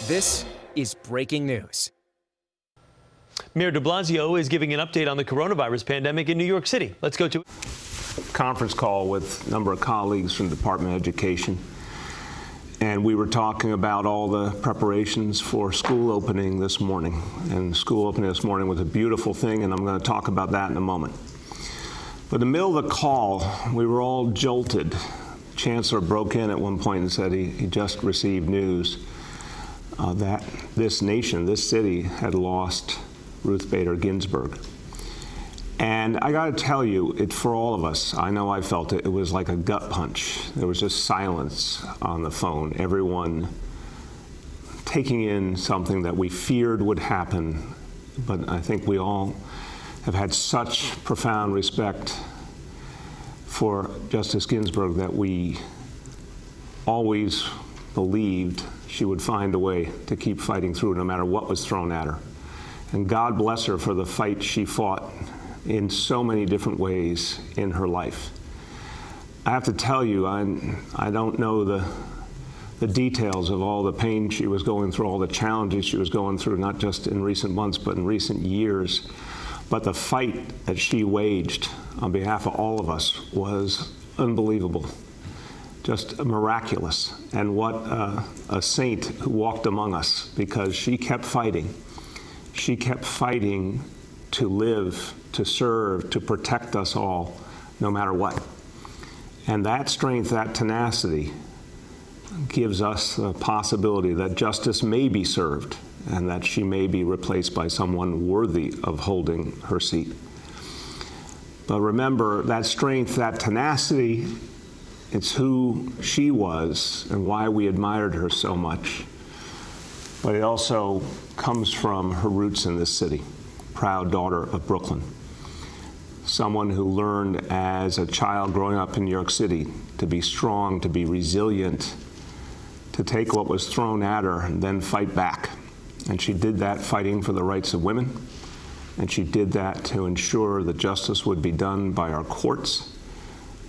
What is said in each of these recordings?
This is breaking news. Mayor de Blasio is giving an update on the coronavirus pandemic in New York City. Let's go to conference call with a number of colleagues from the Department of Education. And we were talking about all the preparations for school opening this morning. And school opening this morning was a beautiful thing, and I'm going to talk about that in a moment. But in the middle of the call, we were all jolted. The Chancellor broke in at one point and said he just received news that this nation, this city, had lost Ruth Bader Ginsburg. And I got to tell you, for all of us, I know I felt it, it was like a gut punch. There was just silence on the phone, everyone taking in something that we feared would happen. But I think we all have had such profound respect for Justice Ginsburg that we always believed she would find a way to keep fighting through no matter what was thrown at her. And God bless her for the fight she fought in so many different ways in her life. I have to tell you, I don't know the details of all the pain she was going through, all the challenges she was going through, not just in recent months, but in recent years. But the fight that she waged on behalf of all of us was unbelievable, just miraculous. And what a saint who walked among us, because she kept fighting. She kept fighting to live, to serve, to protect us all, no matter what. And that strength, that tenacity, gives us the possibility that justice may be served and that she may be replaced by someone worthy of holding her seat. But remember, that strength, that tenacity, it's who she was and why we admired her so much. But it also comes from her roots in this city. Proud daughter of Brooklyn. Someone who learned as a child growing up in New York City to be strong, to be resilient, to take what was thrown at her and then fight back. And she did that fighting for the rights of women. And she did that to ensure that justice would be done by our courts.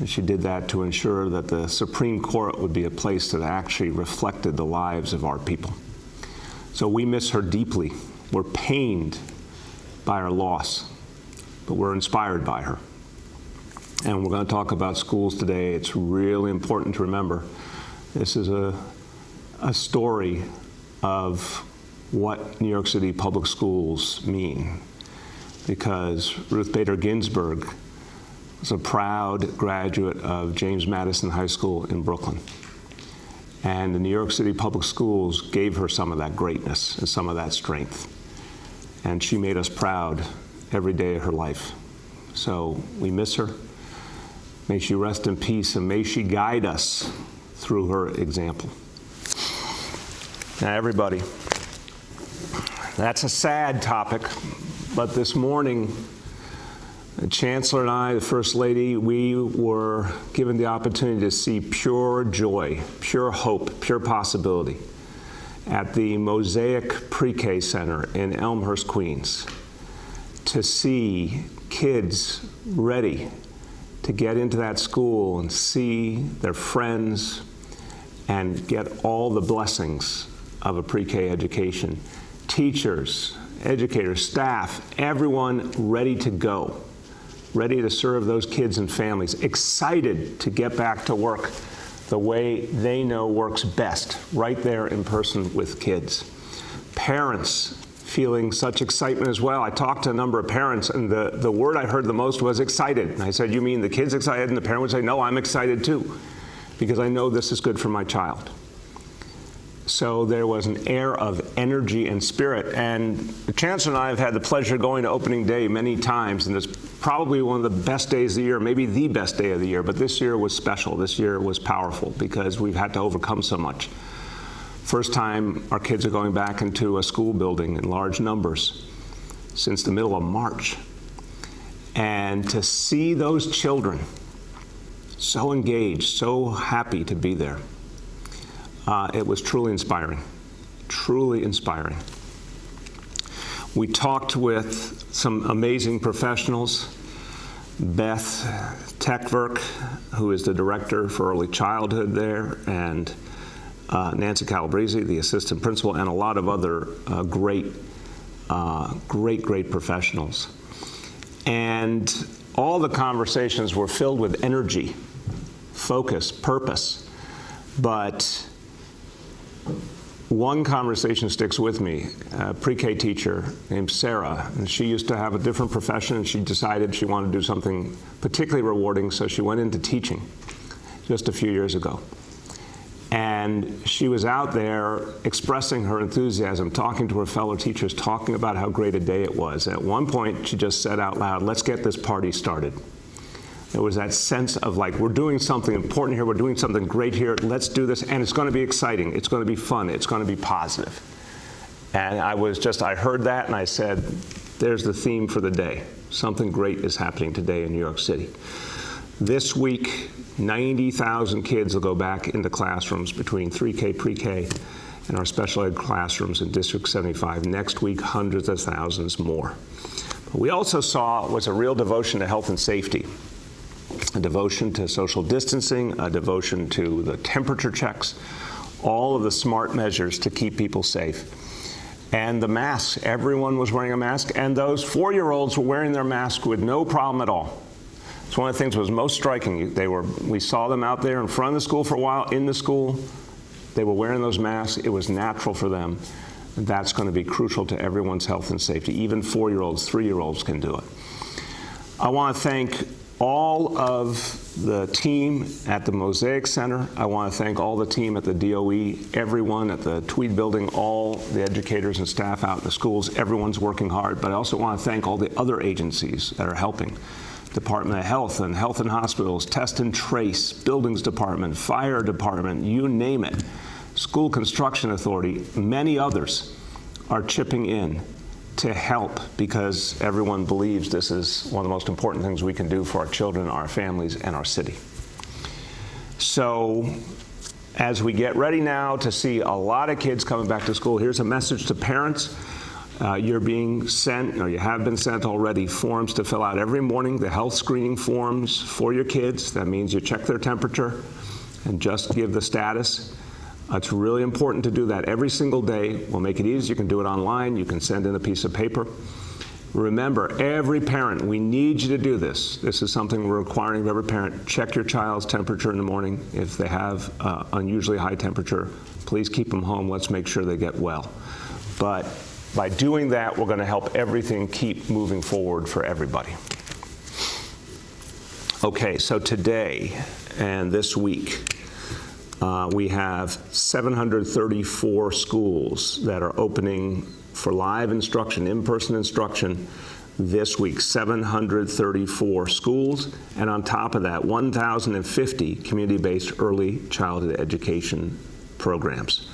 And she did that to ensure that the Supreme Court would be a place that actually reflected the lives of our people. So we miss her deeply. We're pained by her loss, but we're inspired by her. And we're going to talk about schools today. It's really important to remember this is a story of what New York City public schools mean, because Ruth Bader Ginsburg was a proud graduate of James Madison High School in Brooklyn. And the New York City public schools gave her some of that greatness and some of that strength. And she made us proud every day of her life. So we miss her. May she rest in peace, and may she guide us through her example. Now, everybody, that's a sad topic, but this morning, the Chancellor and I, the First Lady, we were given the opportunity to see pure joy, pure hope, pure possibility at the Mosaic Pre-K Center in Elmhurst, Queens, to see kids ready to get into that school and see their friends and get all the blessings of a pre-K education. Teachers, educators, staff, everyone ready to go, ready to serve those kids and families, excited to get back to work the way they know works best, right there in person with kids. Parents feeling such excitement as well. I talked to a number of parents, and the word I heard the most was excited. And I said, you mean the kid's excited? And the parent would say, no, I'm excited too, because I know this is good for my child. So there was an air of energy and spirit. And the Chancellor and I have had the pleasure of going to opening day many times, and it's probably one of the best days of the year, maybe the best day of the year. But this year was special. This year was powerful because we've had to overcome so much. First time our kids are going back into a school building in large numbers since the middle of March. And to see those children so engaged, so happy to be there, it was truly inspiring, truly inspiring. We talked with some amazing professionals. Beth Techverk, who is the director for early childhood there, and Nancy Calabrese, the assistant principal, and a lot of other great professionals. And all the conversations were filled with energy, focus, purpose. But one conversation sticks with me. A pre-K teacher named Sarah, and she used to have a different profession, and she decided she wanted to do something particularly rewarding, so she went into teaching just a few years ago. And she was out there expressing her enthusiasm, talking to her fellow teachers, talking about how great a day it was. At one point, she just said out loud, "Let's get this party started." There was that sense of like, we're doing something important here, we're doing something great here, let's do this, and it's going to be exciting, it's going to be fun, it's going to be positive. And I heard that and I said, there's the theme for the day. Something great is happening today in New York City. This week, 90,000 kids will go back into classrooms between 3K, pre-K, and our special ed classrooms in District 75. Next week, hundreds of thousands more. What we also saw was a real devotion to health and safety. A devotion to social distancing, a devotion to the temperature checks, all of the smart measures to keep people safe. And the masks, everyone was wearing a mask, and those 4-year-olds were wearing their mask with no problem at all. It's one of the things that was most striking. We saw them out there in front of the school for a while, in the school. They were wearing those masks. It was natural for them. And that's going to be crucial to everyone's health and safety. Even 4-year-olds, 3-year-olds can do it. I want to thank all of the team at the Mosaic Center. I want to thank all the team at the DOE, everyone at the Tweed Building, all the educators and staff out in the schools. Everyone's working hard. But I also want to thank all the other agencies that are helping. Department of Health and Hospitals, Test and Trace, Buildings Department, Fire Department, you name it. School Construction Authority, many others are chipping in to help because everyone believes this is one of the most important things we can do for our children, our families, and our city. So as we get ready now to see a lot of kids coming back to school, here's a message to parents. You're being sent, or you have been sent already, forms to fill out every morning, the health screening forms for your kids. That means you check their temperature and just give the status. It's really important to do that every single day. We'll make it easy. You can do it online. You can send in a piece of paper. Remember, every parent, we need you to do this. This is something we're requiring of every parent. Check your child's temperature in the morning. If they have unusually high temperature, please keep them home. Let's make sure they get well. But by doing that, we're going to help everything keep moving forward for everybody. Okay, so today and this week, we have 734 schools that are opening for live instruction, in-person instruction this week. 734 schools, and on top of that, 1,050 community-based early childhood education programs.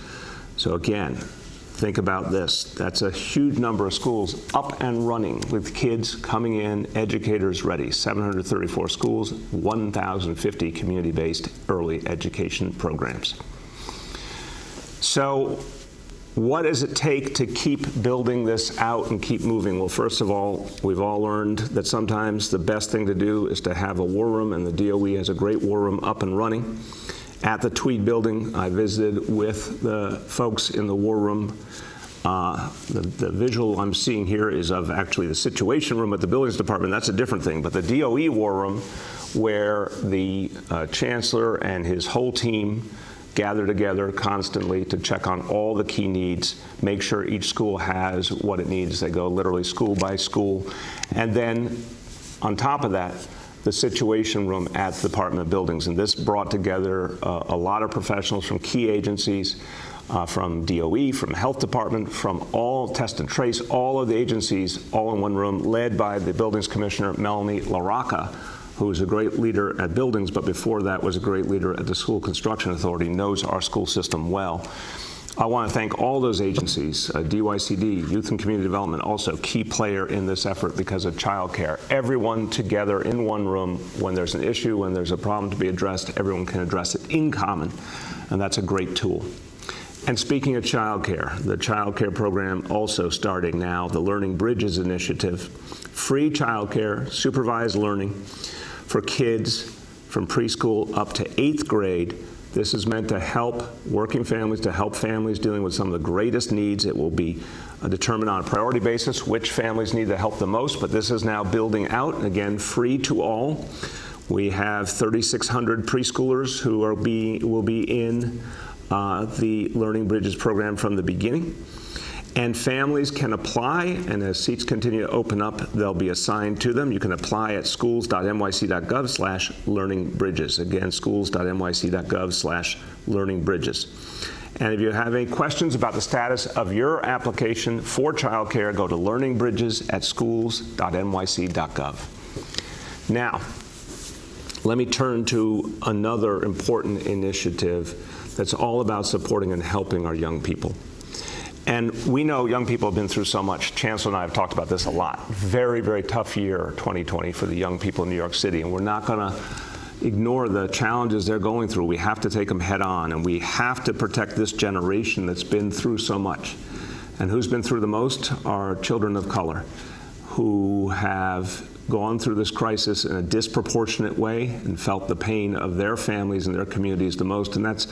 So again, think about this. That's a huge number of schools up and running with kids coming in, educators ready. 734 schools, 1,050 community-based early education programs. So what does it take to keep building this out and keep moving? Well, first of all, we've all learned that sometimes the best thing to do is to have a war room, and the DOE has a great war room up and running. At the Tweed Building, I visited with the folks in the war room. The visual I'm seeing here is of actually the Situation Room at the Buildings Department. That's a different thing. But the DOE war room, where the chancellor and his whole team gather together constantly to check on all the key needs, make sure each school has what it needs. They go literally school by school. And then on top of that, the Situation Room at the Department of Buildings. And this brought together a lot of professionals from key agencies, from DOE, from Health Department, from all Test and Trace, all of the agencies, all in one room, led by the Buildings Commissioner, Melanie LaRocca, who is a great leader at Buildings, but before that was a great leader at the School Construction Authority, knows our school system well. I want to thank all those agencies, DYCD, Youth and Community Development, also key player in this effort because of childcare. Everyone together in one room. When there's an issue, when there's a problem to be addressed, everyone can address it in common, and that's a great tool. And speaking of childcare, the childcare program also starting now, the Learning Bridges Initiative, free childcare, supervised learning for kids from preschool up to 8th grade This is meant to help working families, to help families dealing with some of the greatest needs. It will be determined on a priority basis which families need the help the most, but this is now building out, and again, free to all. We have 3,600 preschoolers who will be in the Learning Bridges program from the beginning. And families can apply, and as seats continue to open up, they'll be assigned to them. You can apply at schools.nyc.gov/learningbridges. Again, schools.nyc.gov/learningbridges. And if you have any questions about the status of your application for childcare, go to learningbridges@schools.nyc.gov. Now, let me turn to another important initiative that's all about supporting and helping our young people. And we know young people have been through so much. Chancellor and I have talked about this a lot. Very, very tough year, 2020, for the young people in New York City. And we're not going to ignore the challenges they're going through. We have to take them head on, and we have to protect this generation that's been through so much. And who's been through the most are children of color, who have gone through this crisis in a disproportionate way and felt the pain of their families and their communities the most. And that's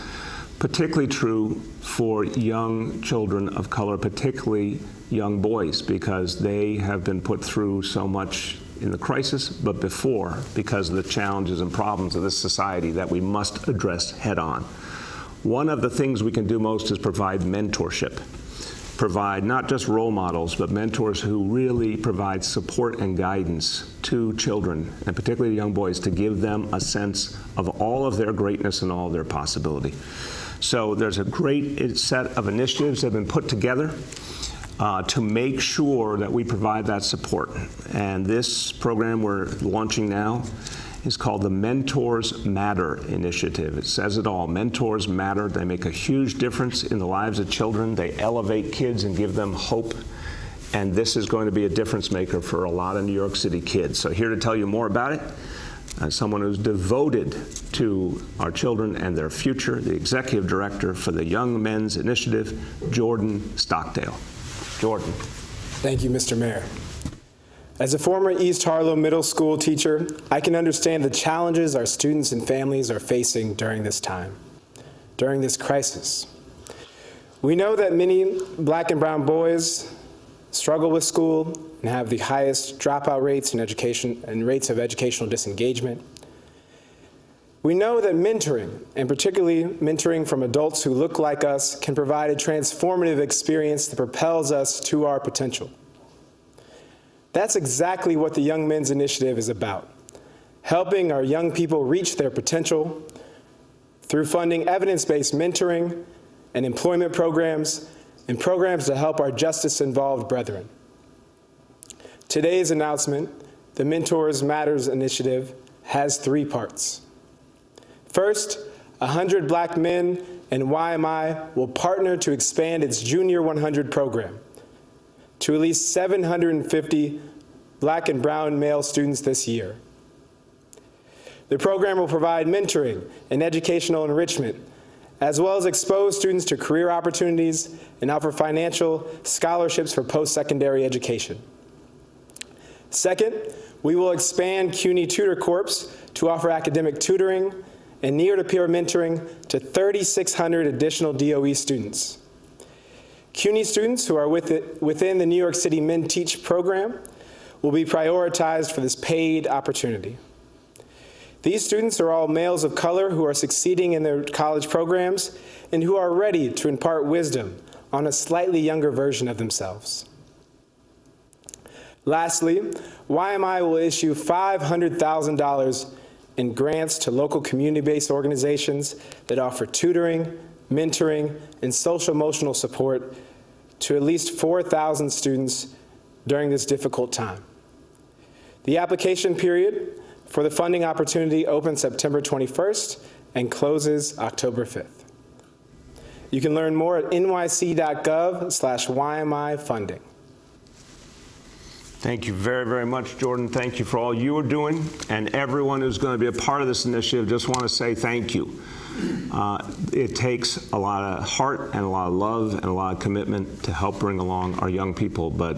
particularly true for young children of color, particularly young boys, because they have been put through so much in the crisis, but before, because of the challenges and problems of this society that we must address head on. One of the things we can do most is provide mentorship. Provide not just role models, but mentors who really provide support and guidance to children, and particularly young boys, to give them a sense of all of their greatness and all of their possibility. So there's a great set of initiatives that have been put together to make sure that we provide that support. And this program we're launching now is called the Mentors Matter Initiative. It says it all. Mentors matter. They make a huge difference in the lives of children. They elevate kids and give them hope. And this is going to be a difference maker for a lot of New York City kids. So here to tell you more about it, someone who's devoted to our children and their future, the Executive Director for the Young Men's Initiative, Jordan Stockdale. Jordan. Thank you, Mr. Mayor. As a former East Harlem middle school teacher, I can understand the challenges our students and families are facing during this time, during this crisis. We know that many Black and brown boys struggle with school and have the highest dropout rates in education and rates of educational disengagement. We know that mentoring, and particularly mentoring from adults who look like us, can provide a transformative experience that propels us to our potential. That's exactly what the Young Men's Initiative is about, helping our young people reach their potential through funding evidence-based mentoring and employment programs and programs to help our justice-involved brethren. Today's announcement, the Mentors Matters Initiative, has 3 parts. First, 100 Black men and YMI will partner to expand its Junior 100 program to at least 750 Black and brown male students this year. The program will provide mentoring and educational enrichment, as well as expose students to career opportunities and offer financial scholarships for post-secondary education. Second, we will expand CUNY Tutor Corps to offer academic tutoring and near-to-peer mentoring to 3,600 additional DOE students. CUNY students who are within the New York City Men Teach program will be prioritized for this paid opportunity. These students are all males of color who are succeeding in their college programs and who are ready to impart wisdom on a slightly younger version of themselves. Lastly, YMI will issue $500,000 in grants to local community-based organizations that offer tutoring, mentoring, and social-emotional support to at least 4,000 students during this difficult time. The application period for the funding opportunity opens September 21st and closes October 5th. You can learn more at nyc.gov/YMI funding. Thank you very, very much, Jordan. Thank you for all you are doing. And everyone who's going to be a part of this initiative, just want to say thank you. It takes a lot of heart and a lot of love and a lot of commitment to help bring along our young people, but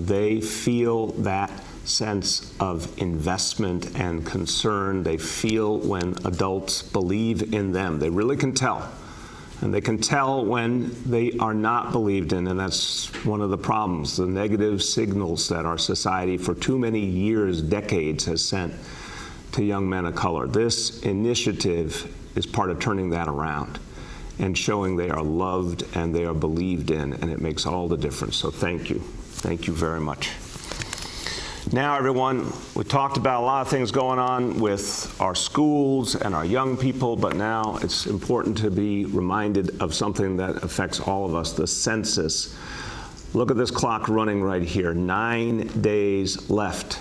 they feel that sense of investment and concern they feel when adults believe in them. They really can tell. And they can tell when they are not believed in, and that's one of the problems, the negative signals that our society for too many years, decades, has sent to young men of color. This initiative is part of turning that around and showing they are loved and they are believed in, and it makes all the difference. So thank you. Thank you very much. Now, everyone, we talked about a lot of things going on with our schools and our young people, but now it's important to be reminded of something that affects all of us, the census. Look at this clock running right here, 9 days left.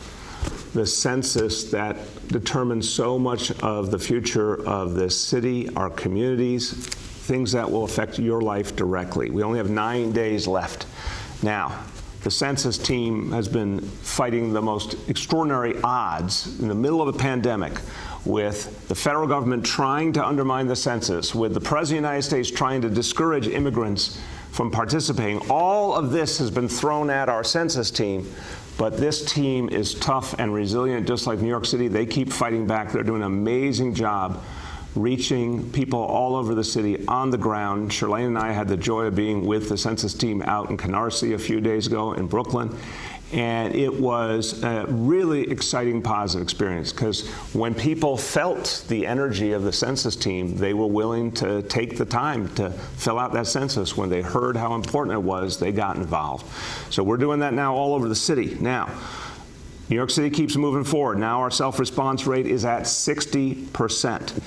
The census that determines so much of the future of this city, our communities, things that will affect your life directly. We only have 9 days left. Now, the census team has been fighting the most extraordinary odds in the middle of a pandemic, with the federal government trying to undermine the census, with the President of the United States trying to discourage immigrants from participating. All of this has been thrown at our census team, but this team is tough and resilient, just like New York City. They keep fighting back. They're doing an amazing job reaching people all over the city on the ground. Shirlane and I had the joy of being with the census team out in Canarsie a few days ago in Brooklyn. And it was a really exciting, positive experience, because when people felt the energy of the census team, they were willing to take the time to fill out that census. When they heard how important it was, they got involved. So we're doing that now all over the city. Now, New York City keeps moving forward. Now our self-response rate is at 60%.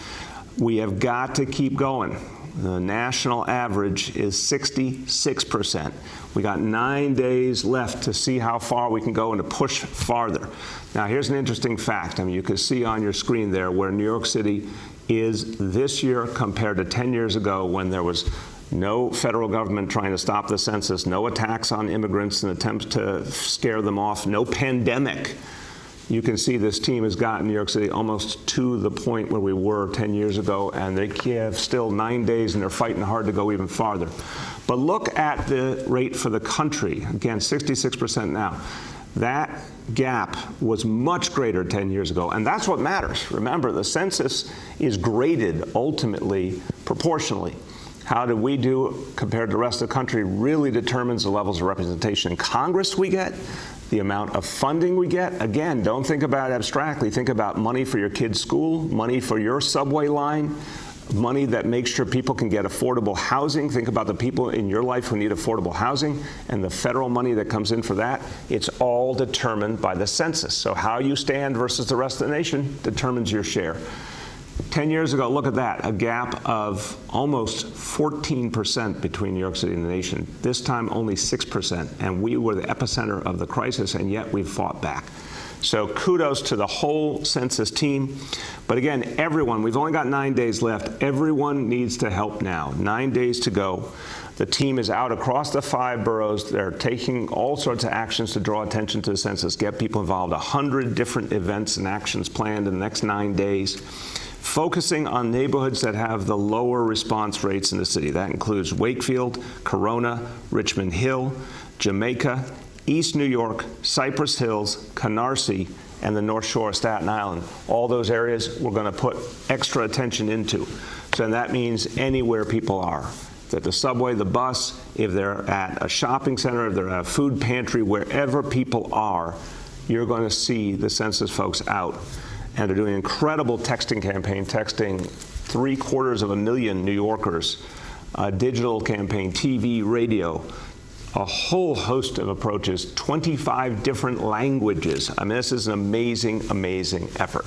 We have got to keep going. The national average is 66%. We got 9 days left to see how far we can go and to push farther. Now, here's an interesting fact. I mean, you can see on your screen there where New York City is this year compared to 10 years ago, when there was no federal government trying to stop the census, no attacks on immigrants and attempts to scare them off, no pandemic. You can see this team has gotten New York City almost to the point where we were 10 years ago, and they have still 9 days, and they're fighting hard to go even farther. But look at the rate for the country. Again, 66% now. That gap was much greater 10 years ago, and that's what matters. Remember, the census is graded ultimately proportionally. How do we do compared to the rest of the country really determines the levels of representation in Congress we get, the amount of funding we get. Again, don't think about it abstractly. Think about money for your kid's school, money for your subway line, money that makes sure people can get affordable housing. Think about the people in your life who need affordable housing and the federal money that comes in for that. It's all determined by the census. So how you stand versus the rest of the nation determines your share. 10 years ago, look at that, a gap of almost 14% between New York City and the nation. This time, only 6%, and we were the epicenter of the crisis, and yet we fought back. So kudos to the whole census team. But again, everyone, we've only got 9 days left. Everyone needs to help now. 9 days to go. The team is out across the 5 boroughs. They're taking all sorts of actions to draw attention to the census, get people involved. 100 different events and actions planned in the next 9 days, focusing on neighborhoods that have the lower response rates in the city. That includes Wakefield, Corona, Richmond Hill, Jamaica, East New York, Cypress Hills, Canarsie, and the North Shore of Staten Island. All those areas we're going to put extra attention into. So that means anywhere people are. At the subway, the bus, if they're at a shopping center, if they're at a food pantry, wherever people are, you're going to see the census folks out. And they're doing an incredible texting campaign, texting 750,000 New Yorkers, a digital campaign, TV, radio, a whole host of approaches, 25 different languages. I mean, this is an amazing, amazing effort.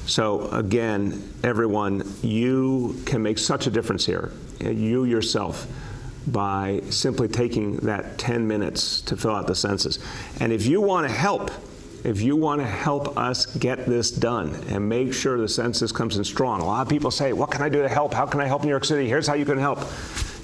So again, everyone, you can make such a difference here, you yourself, by simply taking that 10 minutes to fill out the census. And if you want to help, us get this done and make sure the census comes in strong. A lot of people say, what can I do to help? How can I help New York City? Here's how you can help.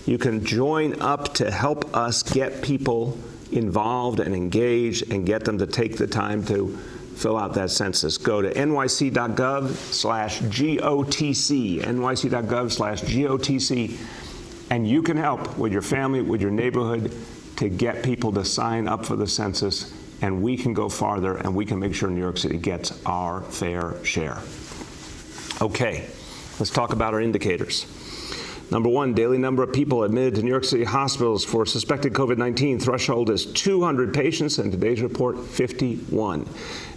You can join up to help us get people involved and engaged and get them to take the time to fill out that census. Go to nyc.gov/GOTC, nyc.gov/GOTC, and you can help with your family, with your neighborhood, to get people to sign up for the census and we can go farther, and we can make sure New York City gets our fair share. Okay, let's talk about our indicators. Number one, daily number of people admitted to New York City hospitals for suspected COVID-19 threshold is 200 patients, and today's report, 51.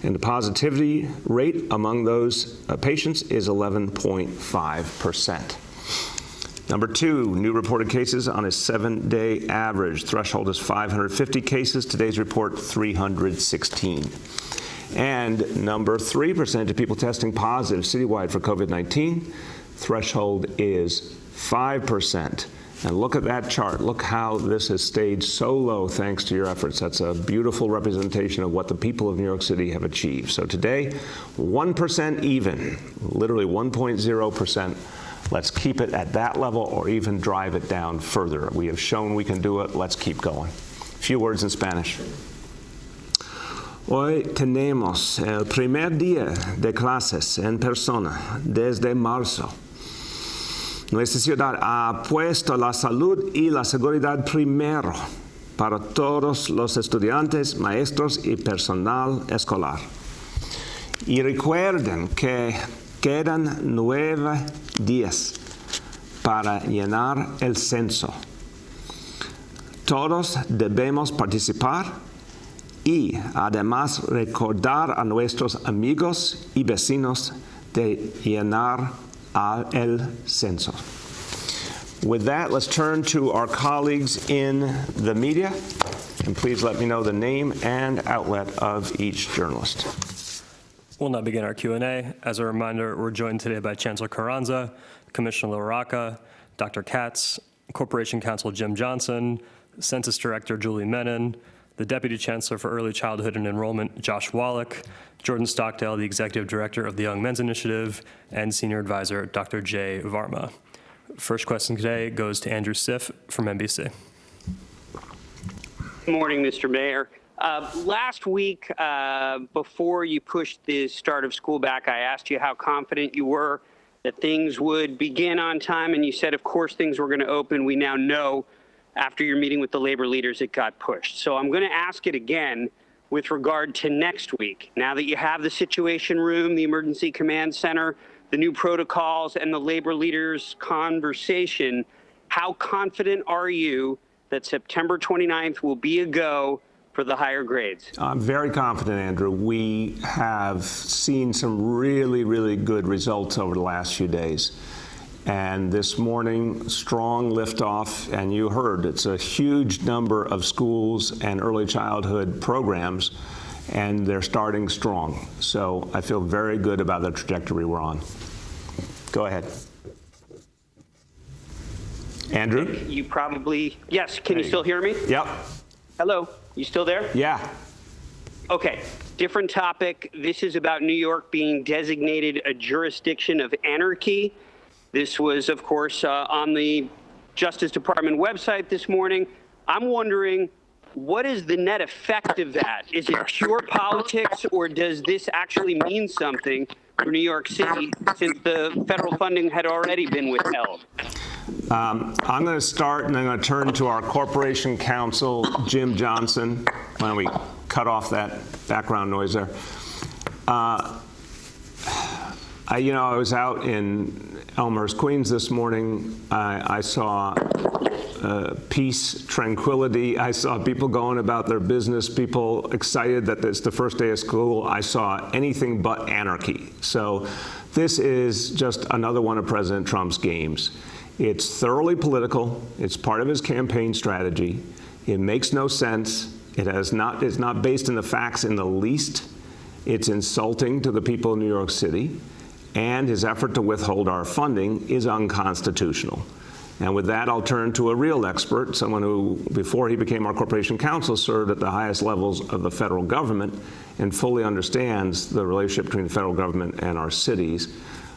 And the positivity rate among those patients is 11.5%. Number two, new reported cases on a 7-day average. Threshold is 550 cases. Today's report, 316. And number three, percentage of people testing positive citywide for COVID-19. Threshold is 5%. And look at that chart. Look how this has stayed so low thanks to your efforts. That's a beautiful representation of what the people of New York City have achieved. So today, 1% even, literally 1.0%. Let's keep it at that level or even drive it down further. We have shown we can do it. Let's keep going. A few words in Spanish. Hoy tenemos el primer día de clases en persona desde marzo. Nuestra ciudad ha puesto la salud y la seguridad primero para todos los estudiantes, maestros y personal escolar. Y recuerden que quedan 9 días para llenar el censo. Todos debemos participar y además recordar a nuestros amigos y vecinos de llenar el censo. With that, let's turn to our colleagues in the media, and please let me know the name and outlet of each journalist. We'll now begin our Q&A. As a reminder, we're joined today by Chancellor Carranza, Commissioner LaRocca, Dr. Katz, Corporation Counsel Jim Johnson, Census Director Julie Menon, the Deputy Chancellor for Early Childhood and Enrollment, Josh Wallach, Jordan Stockdale, the Executive Director of the Young Men's Initiative, and Senior Advisor Dr. Jay Varma. First question today goes to Andrew Siff from NBC. Good morning, Mr. Mayor. Last week, before you pushed the start of school back, I asked you how confident you were that things would begin on time, and you said, of course, things were going to open. We now know after your meeting with the labor leaders, it got pushed. So I'm going to ask it again with regard to next week. Now that you have the Situation Room, the Emergency Command Center, the new protocols, and the labor leaders' conversation, how confident are you that September 29th will be a go for the higher grades? I'm very confident, Andrew. We have seen some really, really good results over the last few days. And this morning, strong liftoff, and you heard it's a huge number of schools and early childhood programs, and they're starting strong. So I feel very good about the trajectory we're on. Go ahead. Andrew? You probably, yes, can you still hear me? Yep. Hello, you still there? Yeah. Okay, different topic. This is about New York being designated a jurisdiction of anarchy. This was, of course, on the Justice Department website this morning. I'm wondering, what is the net effect of that? Is it pure politics, or does this actually mean something for New York City since the federal funding had already been withheld? I'm going to start, and I'm going to turn to our Corporation Counsel, Jim Johnson. Why don't we cut off that background noise there? I was out in Elmhurst, Queens this morning. I saw peace, tranquility. I saw people going about their business, people excited that it's the first day of school. I saw anything but anarchy. So this is just another one of President Trump's games. It's thoroughly political. It's part of his campaign strategy. It makes no sense. It's not based in the facts in the least. It's insulting to the people of New York City. And his effort to withhold our funding is unconstitutional. And with that, I'll turn to a real expert, someone who, before he became our Corporation Counsel, served at the highest levels of the federal government and fully understands the relationship between the federal government and our cities,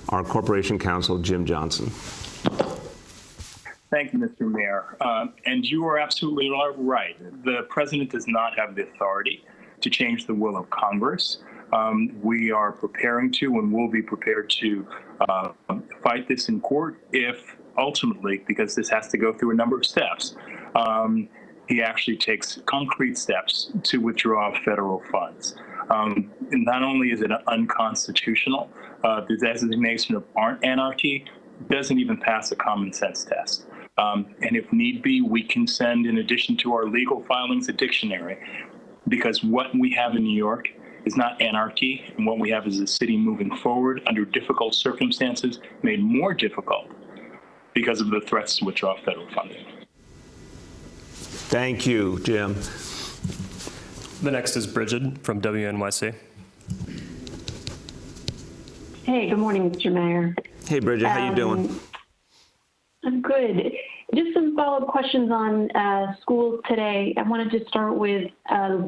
our Corporation Counsel, Jim Johnson. Thank you, Mr. Mayor. And you are absolutely right. The president does not have the authority to change the will of Congress. We are preparing to and will be prepared to fight this in court if ultimately, because this has to go through a number of steps, he actually takes concrete steps to withdraw federal funds. And not only is it unconstitutional, the designation of anarchy doesn't even pass a common sense test. And if need be, we can send, in addition to our legal filings, a dictionary, because what we have in New York is not anarchy, and what we have is a city moving forward under difficult circumstances, made more difficult because of the threats to withdraw federal funding. Thank you, Jim. The next is Bridget from WNYC. Hey, good morning, Mr. Mayor. Hey, Bridget, how you doing? I'm good. Just some follow-up questions on schools today. I wanted to start with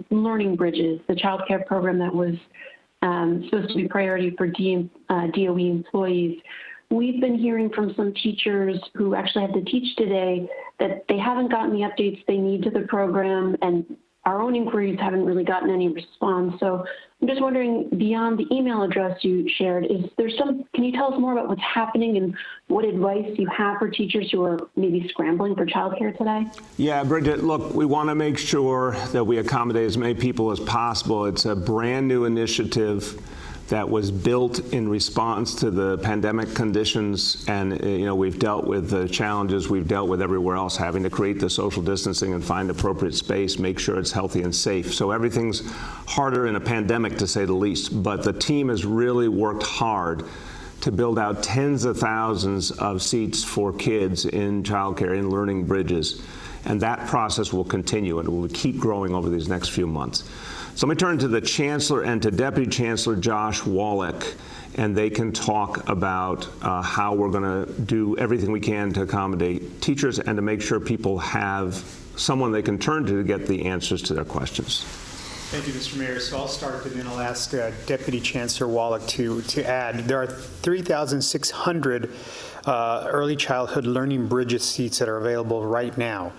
Learning Bridges, the child care program that was supposed to be priority for DOE employees. We've been hearing from some teachers who actually had to teach today that they haven't gotten the updates they need to the program, and our own inquiries haven't really gotten any response. So I'm just wondering, beyond the email address you shared, can you tell us more about what's happening and what advice you have for teachers who are maybe scrambling for childcare today? Yeah, Bridget, look, we want to make sure that we accommodate as many people as possible. It's a brand new initiative that was built in response to the pandemic conditions, and we've dealt with the challenges we've dealt with everywhere else, having to create the social distancing and find appropriate space, make sure it's healthy and safe. So everything's harder in a pandemic, to say the least, but the team has really worked hard to build out tens of thousands of seats for kids in childcare, in Learning Bridges, and that process will continue, and it will keep growing over these next few months. So let me turn to the Chancellor and to Deputy Chancellor Josh Wallach, and they can talk about how we're going to do everything we can to accommodate teachers and to make sure people have someone they can turn to get the answers to their questions. Thank you, Mr. Mayor. So I'll start, and then I'll ask Deputy Chancellor Wallach to add. There are 3,600 early childhood Learning Bridges seats that are available right now.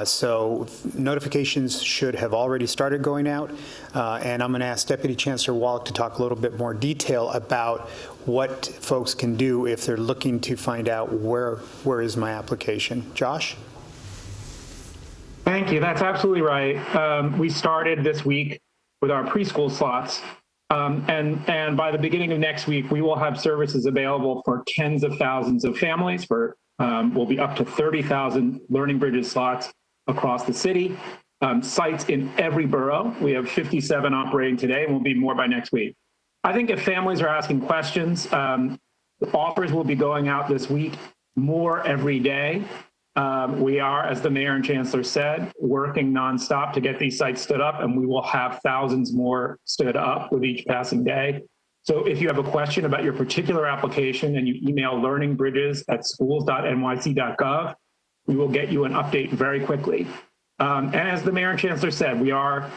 So notifications should have already started going out, and I'm going to ask Deputy Chancellor Wallach to talk a little bit more detail about what folks can do if they're looking to find out where is my application. Josh? Thank you. That's absolutely right. We started this week with our preschool slots, and by the beginning of next week, we will have services available for tens of thousands of families. We'll be up to 30,000 Learning Bridges slots across the city, sites in every borough. We have 57 operating today, and will be more by next week. I think if families are asking questions, the offers will be going out this week, more every day. We are, as the Mayor and Chancellor said, working nonstop to get these sites stood up, and we will have thousands more stood up with each passing day. So if you have a question about your particular application and you email learningbridges@schools.nyc.gov, we will get you an update very quickly. And as the Mayor and Chancellor said, we are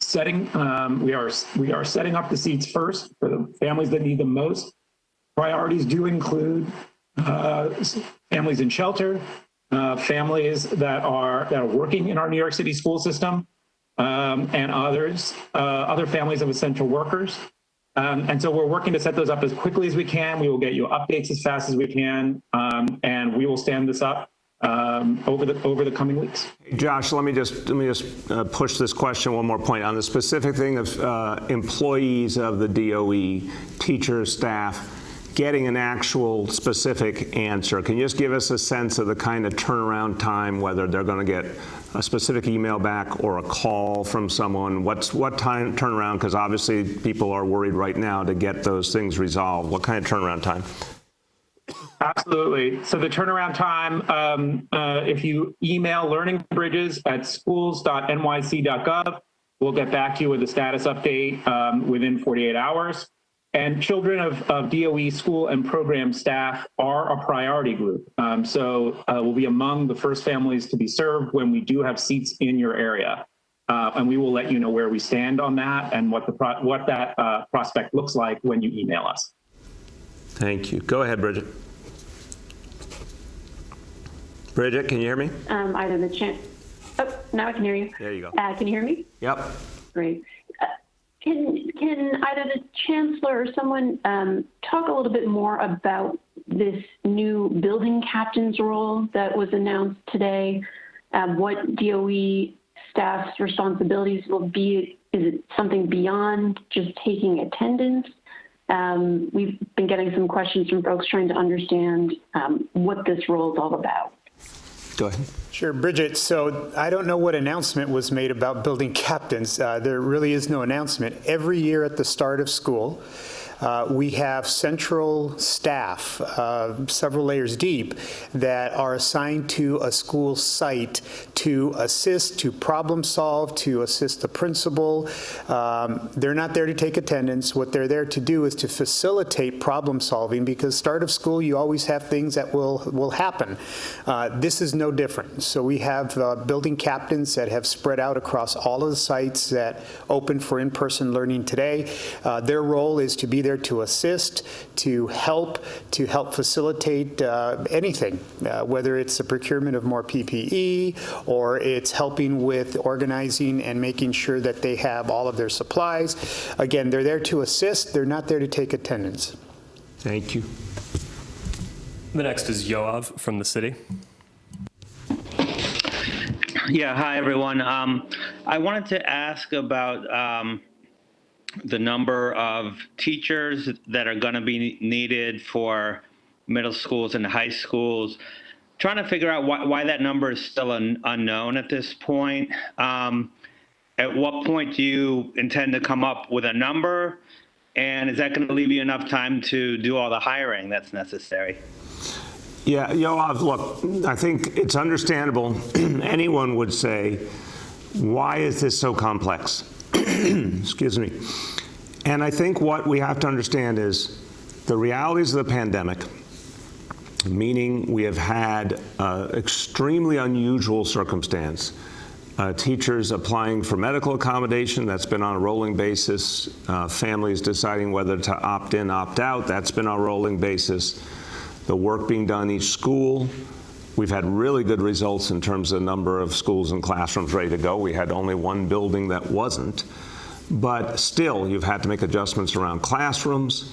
setting up the seats first for the families that need them most. Priorities do include families in shelter, families that are working in our New York City school system, and other families of essential workers. And so we're working to set those up as quickly as we can. We will get you updates as fast as we can, and we will stand this up over the coming weeks. Josh, let me just push this question one more point on the specific thing of employees of the DOE, teachers, staff, getting an actual specific answer. Can you just give us a sense of the kind of turnaround time, whether they're going to get a specific email back or a call from someone? What time turnaround? Because obviously people are worried right now to get those things resolved. What kind of turnaround time? Absolutely. So the turnaround time, if you email learningbridges@schools.nyc.gov, we'll get back to you with a status update within 48 hours. And children of DOE school and program staff are a priority group. So we'll be among the first families to be served when we do have seats in your area. And we will let you know where we stand on that and what that prospect looks like when you email us. Thank you. Go ahead, Bridget. Bridget, can you hear me? Now I can hear you. There you go. Can you hear me? Yep. Great. Can either the Chancellor or someone talk a little bit more about this new building captain's role that was announced today? what DOE staff's responsibilities will be. Is it something beyond just taking attendance? We've been getting some questions from folks trying to understand what this role is all about. Go ahead. Sure, Bridget. So I don't know what announcement was made about building captains. There really is no announcement. Every year at the start of school, we have central staff, several layers deep, that are assigned to a school site to assist, to problem solve, to assist the principal. They're not there to take attendance. What they're there to do is to facilitate problem solving, because start of school, you always have things that will happen. This is no different. So we have building captains that have spread out across all of the sites that open for in-person learning today. Their role is to be there to assist, to help facilitate anything, whether it's the procurement of more PPE or it's helping with organizing and making sure that they have all of their supplies. Again, they're there to assist. They're not there to take attendance. Thank you. The next is Yoav from the city. Yeah, hi everyone. I wanted to ask about the number of teachers that are going to be needed for middle schools and high schools. Trying to figure out why that number is still unknown at this point. At what point do you intend to come up with a number? And is that going to leave you enough time to do all the hiring that's necessary? Yeah, Yoav, look, I think it's understandable. Anyone would say, why is this so complex? Excuse me. And I think what we have to understand is the realities of the pandemic, meaning we have had extremely unusual circumstance. Teachers applying for medical accommodation, that's been on a rolling basis. Families deciding whether to opt in, opt out, that's been on a rolling basis. The work being done in each school. We've had really good results in terms of the number of schools and classrooms ready to go. We had only one building that wasn't. But still, you've had to make adjustments around classrooms.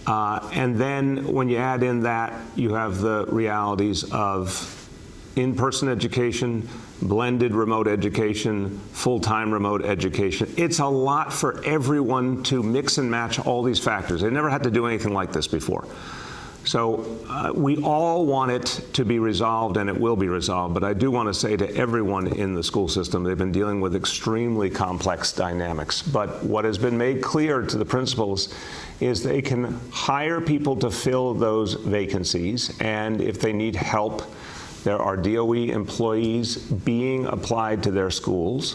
And then when you add in that, you have the realities of in-person education, blended remote education, full-time remote education. It's a lot for everyone to mix and match all these factors. They never had to do anything like this before. So we all want it to be resolved, and it will be resolved. But I do want to say to everyone in the school system, they've been dealing with extremely complex dynamics. But what has been made clear to the principals is they can hire people to fill those vacancies. And if they need help, there are DOE employees being applied to their schools.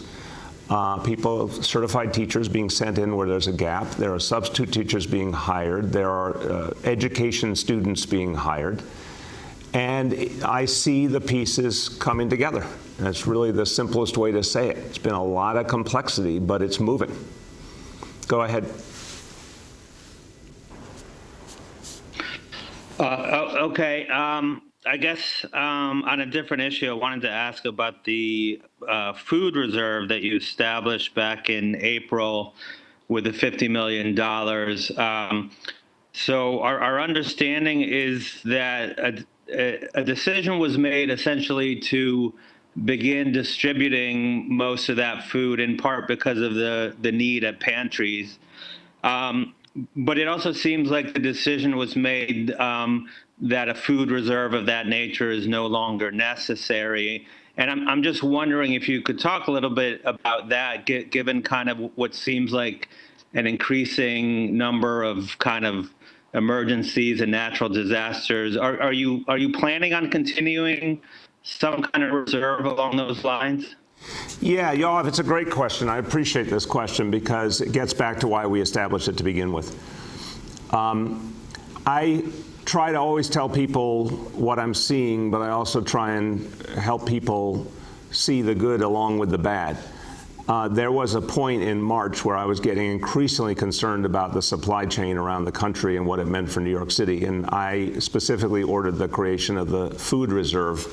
People, certified teachers being sent in where there's a gap. There are substitute teachers being hired. There are education students being hired. And I see the pieces coming together. That's really the simplest way to say it. It's been a lot of complexity, but it's moving. Go ahead. Okay. I guess on a different issue, I wanted to ask about the food reserve that you established back in April with the $50 million. So our understanding is that a decision was made essentially to begin distributing most of that food, in part because of the need at pantries. But it also seems like the decision was made that a food reserve of that nature is no longer necessary. And I'm just wondering if you could talk a little bit about that, given kind of what seems like an increasing number of kind of emergencies and natural disasters. Are you planning on continuing some kind of reserve along those lines? Yeah, Yoav, it's a great question. I appreciate this question because it gets back to why we established it to begin with. I try to always tell people what I'm seeing, but I also try and help people see the good along with the bad. There was a point in March where I was getting increasingly concerned about the supply chain around the country and what it meant for New York City, and I specifically ordered the creation of the food reserve.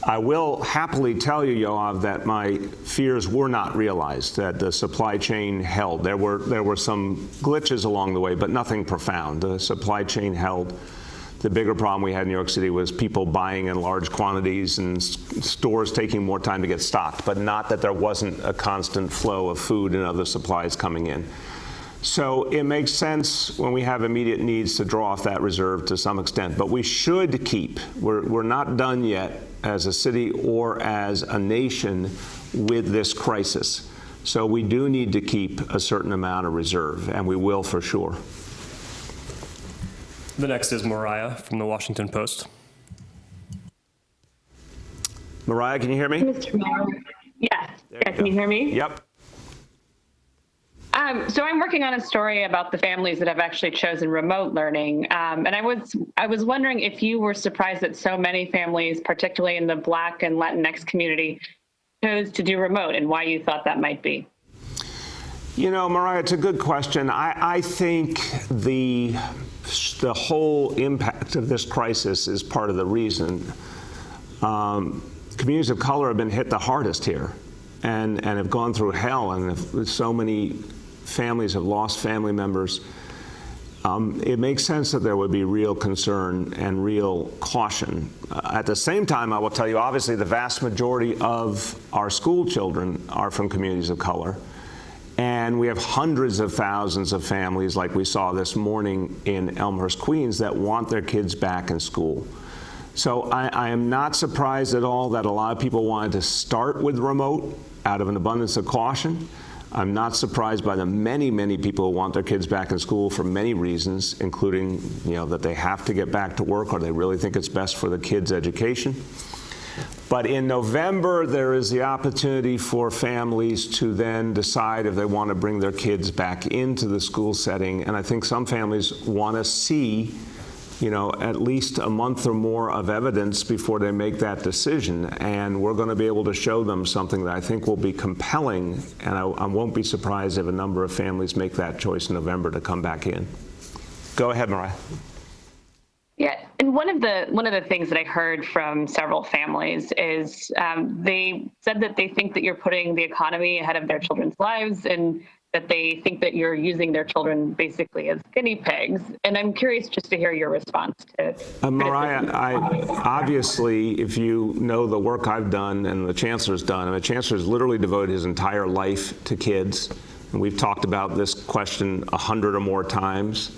I will happily tell you, Yoav, that my fears were not realized, that the supply chain held. There were some glitches along the way, but nothing profound. The supply chain held. The bigger problem we had in New York City was people buying in large quantities and stores taking more time to get stocked, but not that there wasn't a constant flow of food and other supplies coming in. So it makes sense when we have immediate needs to draw off that reserve to some extent, but we should keep, we're not done yet as a city or as a nation with this crisis. So we do need to keep a certain amount of reserve, and we will for sure. The next is Mariah from the Washington Post. Mariah, can you hear me? Mr. Mayor. Yes. Can you hear me? Yep. So I'm working on a story about the families that have actually chosen remote learning. And I was wondering if you were surprised that so many families, particularly in the Black and Latinx community, chose to do remote, and why you thought that might be. You know, Mariah, it's a good question. I think the whole impact of this crisis is part of the reason. Communities of color have been hit the hardest here and have gone through hell, and so many families have lost family members. It makes sense that there would be real concern and real caution. At the same time, I will tell you, obviously, the vast majority of our school children are from communities of color. And we have hundreds of thousands of families, like we saw this morning in Elmhurst, Queens, that want their kids back in school. So I am not surprised at all that a lot of people wanted to start with remote out of an abundance of caution. I'm not surprised by the many, many people who want their kids back in school for many reasons, including, that they have to get back to work or they really think it's best for the kids' education. But in November, there is the opportunity for families to then decide if they want to bring their kids back into the school setting. And I think some families want to see, at least a month or more of evidence before they make that decision. And we're going to be able to show them something that I think will be compelling. And I won't be surprised if a number of families make that choice in November to come back in. Go ahead, Mariah. Yeah, and one of the things that I heard from several families is they said that they think that you're putting the economy ahead of their children's lives, and that they think that you're using their children basically as guinea pigs. And I'm curious just to hear your response to Mariah, obviously, if you know the work I've done and the Chancellor's done, and the Chancellor's literally devoted his entire life to kids, and we've talked about this question 100 or more times.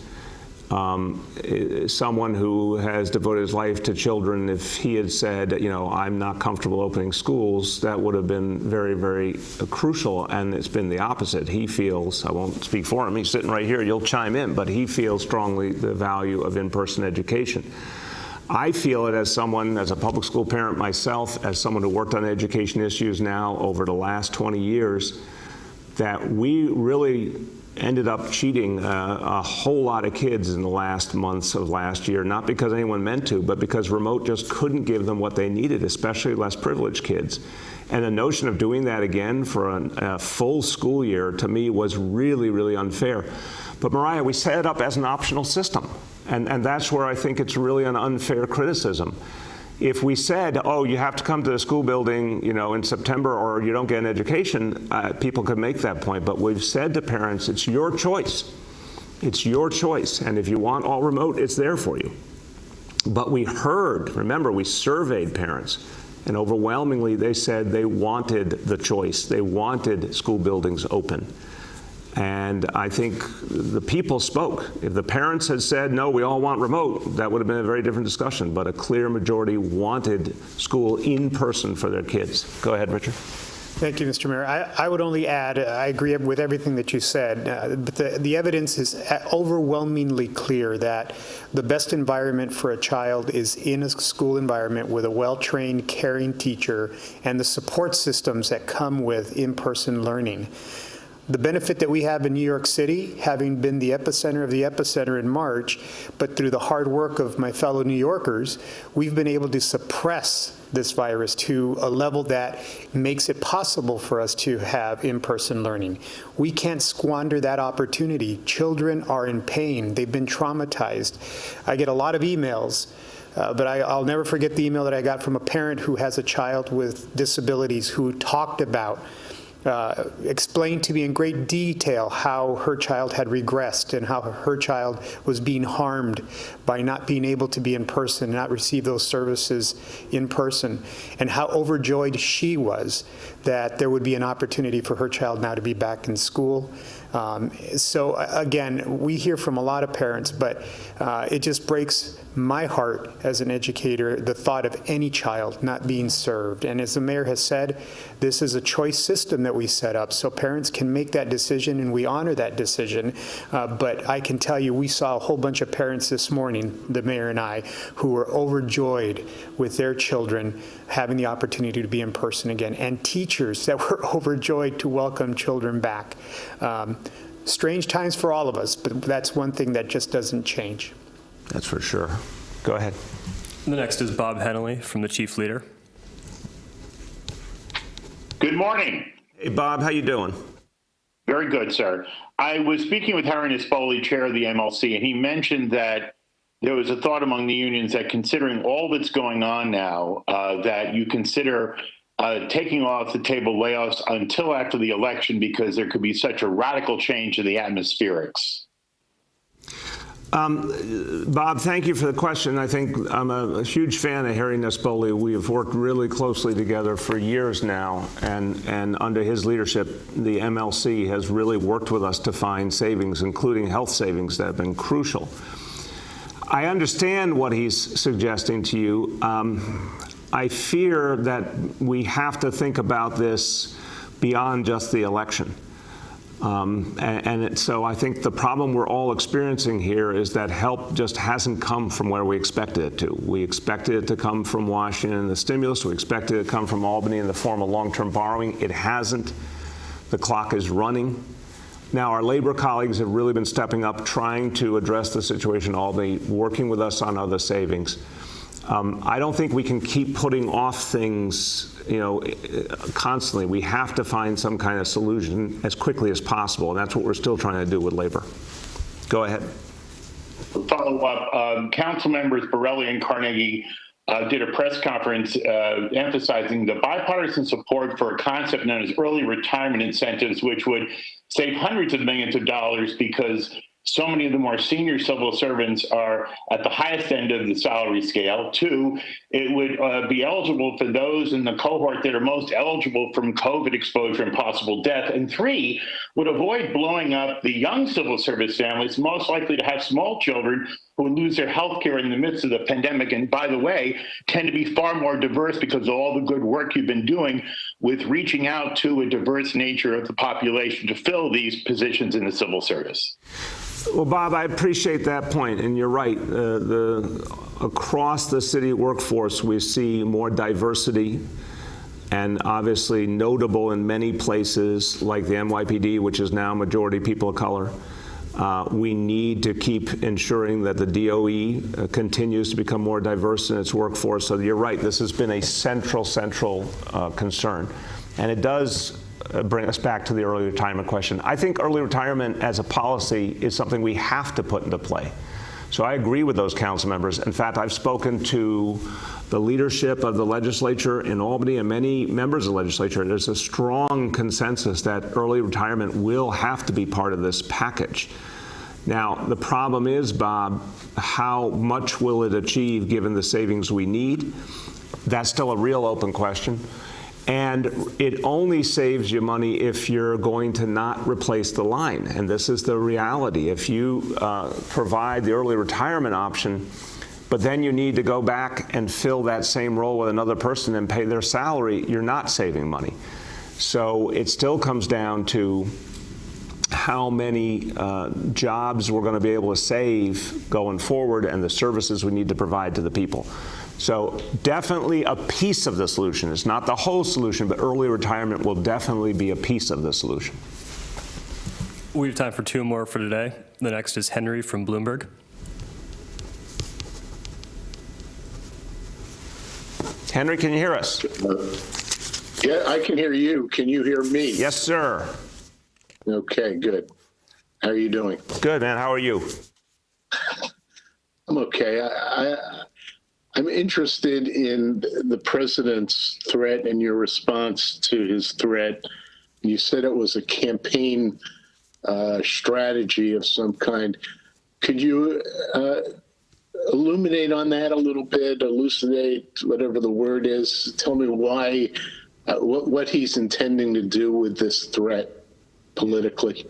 Someone who has devoted his life to children, if he had said, I'm not comfortable opening schools, that would have been very, very crucial, and it's been the opposite. He feels, I won't speak for him, he's sitting right here, you'll chime in, but he feels strongly the value of in-person education. I feel it as someone, as a public school parent myself, as someone who worked on education issues now over the last 20 years, that we really ended up cheating a whole lot of kids in the last months of last year, not because anyone meant to, but because remote just couldn't give them what they needed, especially less privileged kids. And the notion of doing that again for a full school year, to me, was really, really unfair. But Mariah, we set it up as an optional system, and that's where I think it's really an unfair criticism. If we said, oh, you have to come to the school building, in September, or you don't get an education, people could make that point. But we've said to parents, it's your choice. It's your choice. And if you want all remote, it's there for you. But we heard, remember, we surveyed parents, and overwhelmingly they said they wanted the choice. They wanted school buildings open. And I think the people spoke. If the parents had said, no, we all want remote, that would have been a very different discussion. But a clear majority wanted school in person for their kids. Go ahead, Richard. Thank you, Mr. Mayor. I would only add, I agree with everything that you said, but the evidence is overwhelmingly clear that the best environment for a child is in a school environment with a well-trained, caring teacher and the support systems that come with in-person learning. The benefit that we have in New York City, having been the epicenter of the epicenter in March, but through the hard work of my fellow New Yorkers, we've been able to suppress this virus to a level that makes it possible for us to have in-person learning. We can't squander that opportunity. Children are in pain. They've been traumatized. I get a lot of emails, but I'll never forget the email that I got from a parent who has a child with disabilities who talked about explained to me in great detail how her child had regressed and how her child was being harmed by not being able to be in person, not receive those services in person, and how overjoyed she was that there would be an opportunity for her child now to be back in school. So again, we hear from a lot of parents, but it just breaks my heart as an educator, the thought of any child not being served. And as the mayor has said, this is a choice system that we set up, so parents can make that decision, and we honor that decision. But I can tell you, we saw a whole bunch of parents this morning, the mayor and I, who were overjoyed with their children having the opportunity to be in person again, and teachers that were overjoyed to welcome children back. Strange times for all of us, but that's one thing that just doesn't change. That's for sure. Go ahead. The next is Bob Henley from the Chief Leader. Good morning. Hey, Bob, how you doing? Very good, sir. I was speaking with Harry Nespoli, chair of the MLC, and he mentioned that there was a thought among the unions that considering all that's going on now, that you consider taking off the table layoffs until after the election because there could be such a radical change in the atmospherics. Bob, thank you for the question. I think I'm a huge fan of Harry Nespoli. We have worked really closely together for years now, and under his leadership, the MLC has really worked with us to find savings, including health savings that have been crucial. I understand what he's suggesting to you. I fear that we have to think about this beyond just the election. So I think the problem we're all experiencing here is that help just hasn't come from where we expected it to. We expected it to come from Washington, the stimulus. We expected it to come from Albany in the form of long-term borrowing. It hasn't. The clock is running. Now, our labor colleagues have really been stepping up, trying to address the situation in Albany, working with us on other savings. I don't think we can keep putting off things, constantly. We have to find some kind of solution as quickly as possible, and that's what we're still trying to do with labor. Go ahead. Follow up. Council members Borelli and Carnegie did a press conference emphasizing the bipartisan support for a concept known as early retirement incentives, which would save hundreds of millions of dollars because so many of the more senior civil servants are at the highest end of the salary scale. Two, it would be eligible for those in the cohort that are most eligible from COVID exposure and possible death. And three, would avoid blowing up the young civil service families most likely to have small children who would lose their health care in the midst of the pandemic. And by the way, tend to be far more diverse because of all the good work you've been doing with reaching out to a diverse nature of the population to fill these positions in the civil service. Well, Bob, I appreciate that point, and you're right. Across the city workforce, we see more diversity, and obviously notable in many places like the NYPD, which is now majority people of color. We need to keep ensuring that the DOE continues to become more diverse in its workforce. So you're right, this has been a central concern. And it does bring us back to the early retirement question. I think early retirement as a policy is something we have to put into play. So I agree with those council members. In fact, I've spoken to the leadership of the legislature in Albany and many members of the legislature. There's a strong consensus that early retirement will have to be part of this package. Now, the problem is, Bob, how much will it achieve given the savings we need? That's still a real open question. And it only saves you money if you're going to not replace the line. And this is the reality. If you provide the early retirement option, but then you need to go back and fill that same role with another person and pay their salary, you're not saving money. So it still comes down to how many jobs we're going to be able to save going forward and the services we need to provide to the people. So definitely a piece of the solution. It's not the whole solution, but early retirement will definitely be a piece of the solution. We have time for two more for today. The next is Henry from Bloomberg. Henry, can you hear us? Yeah, I can hear you. Can you hear me? Yes, sir. Okay, good. How are you doing? Good, man. How are you? I'm okay. I'm interested in the president's threat and your response to his threat You said it was a campaign strategy of some kind. Could you illuminate on that a little bit, elucidate, whatever the word is? Tell me why, what he's intending to do with this threat politically.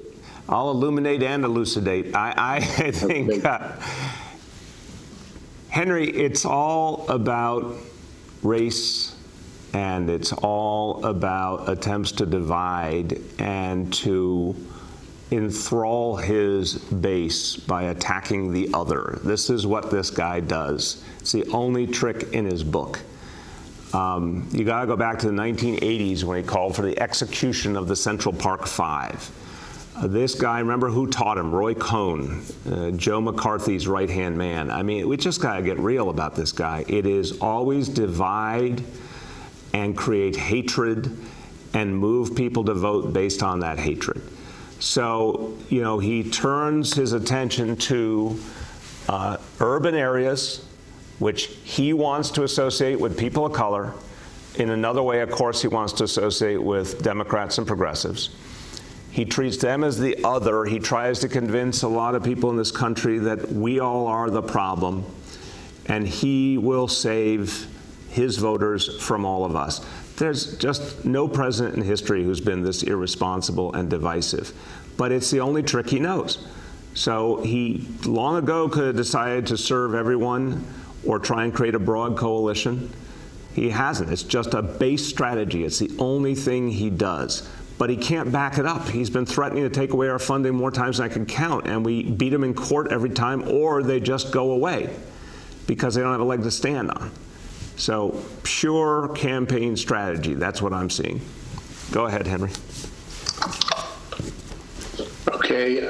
I'll illuminate and elucidate. I think, Henry, it's all about race, and it's all about attempts to divide and to enthrall his base by attacking the other. This is what this guy does. It's the only trick in his book. You got to go back to the 1980s when he called for the execution of the Central Park Five. This guy, remember who taught him? Roy Cohn, Joe McCarthy's right-hand man. I mean, we just got to get real about this guy. It is always divide and create hatred and move people to vote based on that hatred. So, you know, he turns his attention to urban areas, which he wants to associate with people of color. In another way, of course, he wants to associate with Democrats and progressives. He treats them as the other. He tries to convince a lot of people in this country that we all are the problem, and he will save his voters from all of us. There's just no president in history who's been this irresponsible and divisive, but it's the only trick he knows. So he long ago could have decided to serve everyone or try and create a broad coalition. He hasn't. It's just a base strategy. It's the only thing he does. But he can't back it up. He's been threatening to take away our funding more times than I can count, and we beat him in court every time, or they just go away because they don't have a leg to stand on. So pure campaign strategy, that's what I'm seeing. Go ahead, Henry. Okay,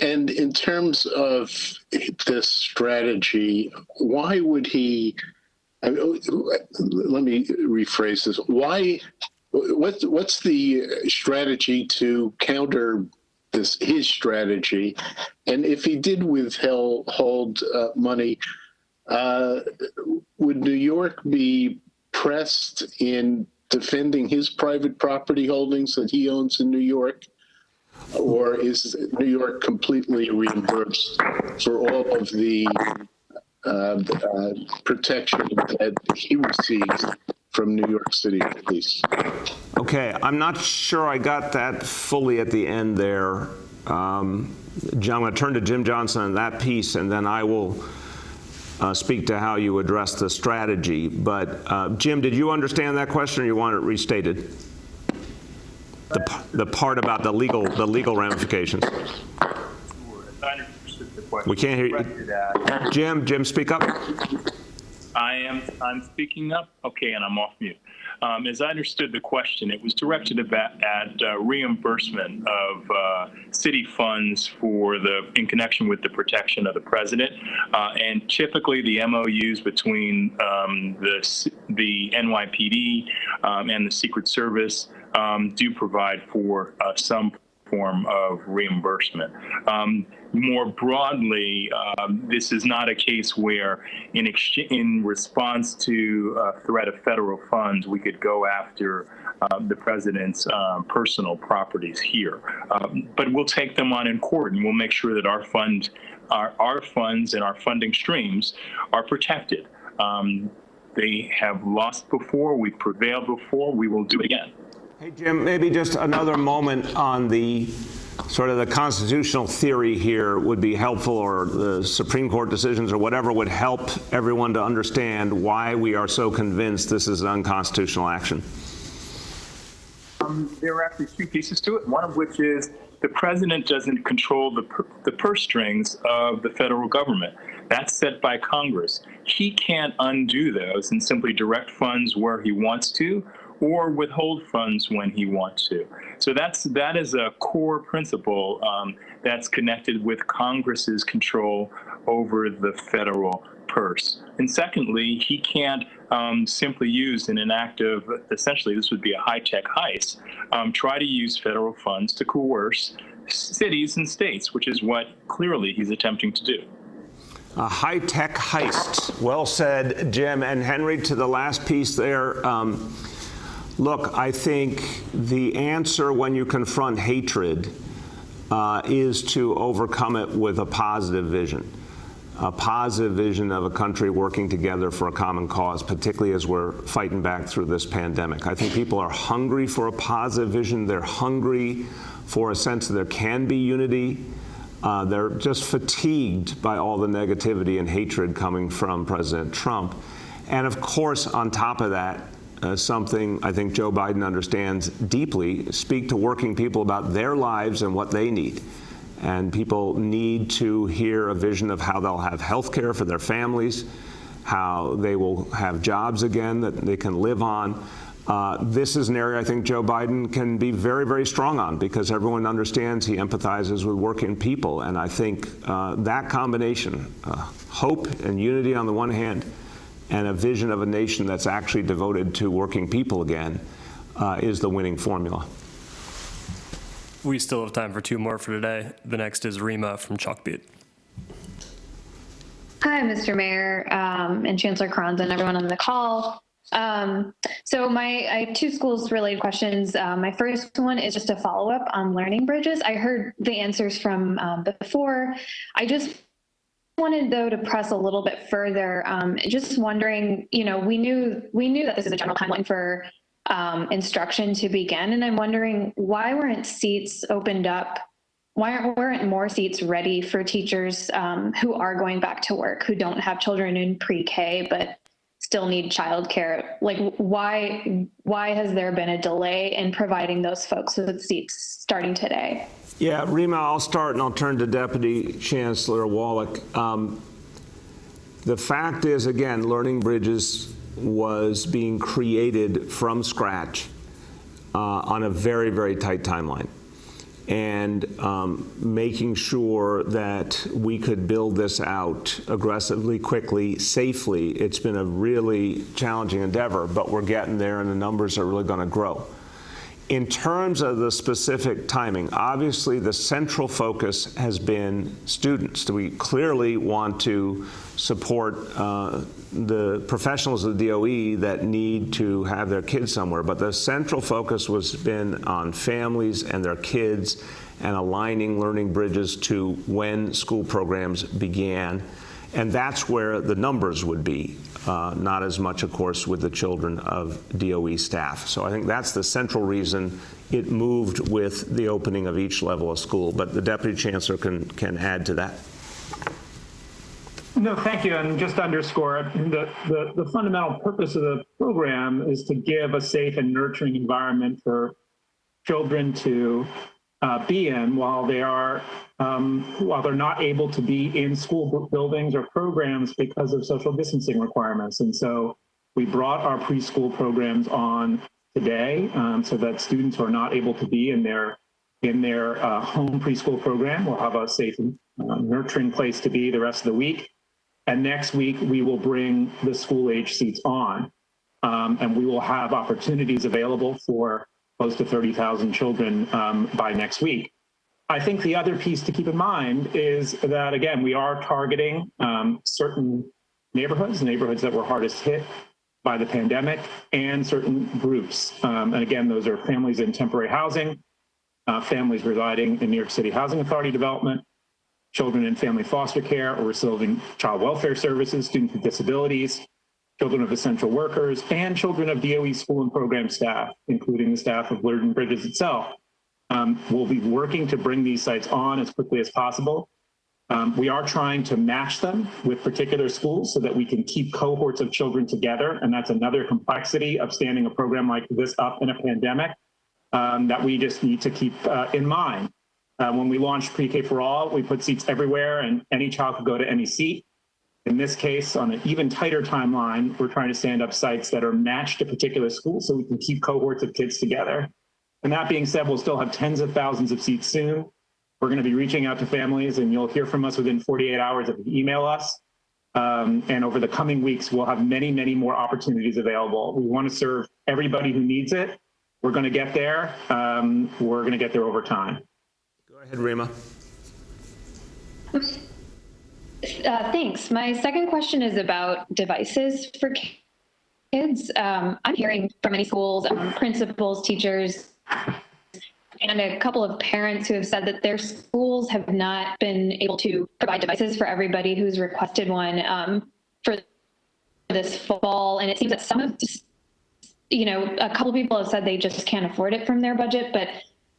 and in terms of this strategy, why would he, let me rephrase this, what's the strategy to counter his strategy? And if he did withhold money, would New York be pressed in defending his private property holdings that he owns in New York? Or is New York completely reimbursed for all of the protection that he receives from New York City police? Okay, I'm not sure I got that fully at the end there. I'm going to turn to Jim Johnson on that piece, and then I will speak to how you address the strategy. But Jim, did you understand that question, or you want it restated? The part about the legal ramifications. We can't hear you. Jim, speak up. I'm speaking up. Okay, and I'm off mute. As I understood the question, it was directed at reimbursement of city funds in connection with the protection of the president. And typically the MOUs between the NYPD and the Secret Service do provide for some form of reimbursement. More broadly, this is not a case where in response to a threat of federal funds, we could go after the president's personal properties here. But we'll take them on in court, and we'll make sure that our funds and our funding streams are protected. They have lost before, we've prevailed before, we will do it again. Hey, Jim, maybe just another moment on the sort of the constitutional theory here would be helpful, or the Supreme Court decisions or whatever would help everyone to understand why we are so convinced this is an unconstitutional action. There are actually two pieces to it, one of which is the president doesn't control the purse strings of the federal government. That's set by Congress. He can't undo those and simply direct funds where he wants to, or withhold funds when he wants to. So that is a core principle that's connected with Congress's control over the federal purse. And secondly, he can't simply use in an act of, essentially this would be a high-tech heist, try to use federal funds to coerce cities and states, which is what clearly he's attempting to do. A high-tech heist. Well said, Jim. And Henry, to the last piece there, Look, I think the answer when you confront hatred is to overcome it with a positive vision of a country working together for a common cause, particularly as we're fighting back through this pandemic. I think people are hungry for a positive vision. They're hungry for a sense that there can be unity. They're just fatigued by all the negativity and hatred coming from President Trump. And of course, on top of that, something I think Joe Biden understands deeply, speak to working people about their lives and what they need. And people need to hear a vision of how they'll have health care for their families, how they will have jobs again that they can live on. This is an area I think Joe Biden can be very, very strong on because everyone understands he empathizes with working people. And I think that combination, hope and unity on the one hand, and a vision of a nation that's actually devoted to working people again, is the winning formula. We still have time for two more for today. The next is Rima from Chalkbeat. Hi, Mr. Mayor and Chancellor Carranza and everyone on the call. So I have two schools-related questions. My first one is just a follow-up on learning bridges. I heard the answers from before. I just wanted, though, to press a little bit further. Just wondering, we knew that this is a general timeline for instruction to begin, and I'm wondering why weren't seats opened up? Why weren't more seats ready for teachers who are going back to work, who don't have children in pre-K but still need childcare? Like, why has there been a delay in providing those folks with seats starting today? Yeah, Rima, I'll start and I'll turn to Deputy Chancellor Wallach. The fact is, again, Learning Bridges was being created from scratch on a very, very tight timeline. And making sure that we could build this out aggressively, quickly, safely. It's been a really challenging endeavor, but we're getting there and the numbers are really going to grow. In terms of the specific timing, obviously the central focus has been students. We clearly want to support the professionals of the DOE that need to have their kids somewhere, but the central focus was been on families and their kids and aligning learning bridges to when school programs began. And that's where the numbers would be, not as much, of course, with the children of DOE staff. So I think that's the central reason it moved with the opening of each level of school. But the Deputy Chancellor can add to that. No, thank you. And just to underscore, the fundamental purpose of the program is to give a safe and nurturing environment for children to be in while they're not able to be in school buildings or programs because of social distancing requirements. And so we brought our preschool programs on today so that students who are not able to be in their home preschool program will have a safe and nurturing place to be the rest of the week. And next week, we will bring the school age seats on, and we will have opportunities available for close to 30,000 children by next week. I think the other piece to keep in mind is that, again, we are targeting certain neighborhoods that were hardest hit by the pandemic, and certain groups. And again, those are families in temporary housing, families residing in New York City Housing Authority development, children in family foster care or receiving child welfare services, students with disabilities, children of essential workers, and children of DOE school and program staff, including the staff of Learning Bridges itself. We'll be working to bring these sites on as quickly as possible. We are trying to match them with particular schools so that we can keep cohorts of children together, and that's another complexity of standing a program like this up in a pandemic that we just need to keep in mind. When we launched Pre-K for All, we put seats everywhere and any child could go to any seat. In this case, on an even tighter timeline, we're trying to stand up sites that are matched to particular schools so we can keep cohorts of kids together. And that being said, we'll still have tens of thousands of seats soon. We're going to be reaching out to families, and you'll hear from us within 48 hours if you email us. And over the coming weeks, we'll have many, many more opportunities available. We want to serve everybody who needs it. We're going to get there. We're going to get there over time. Go ahead, Rima. Thanks. My second question is about devices for kids. I'm hearing from many schools, principals, teachers, and a couple of parents who have said that their schools have not been able to provide devices for everybody who's requested one for this fall. And it seems that some of, a couple people have said they just can't afford it from their budget. But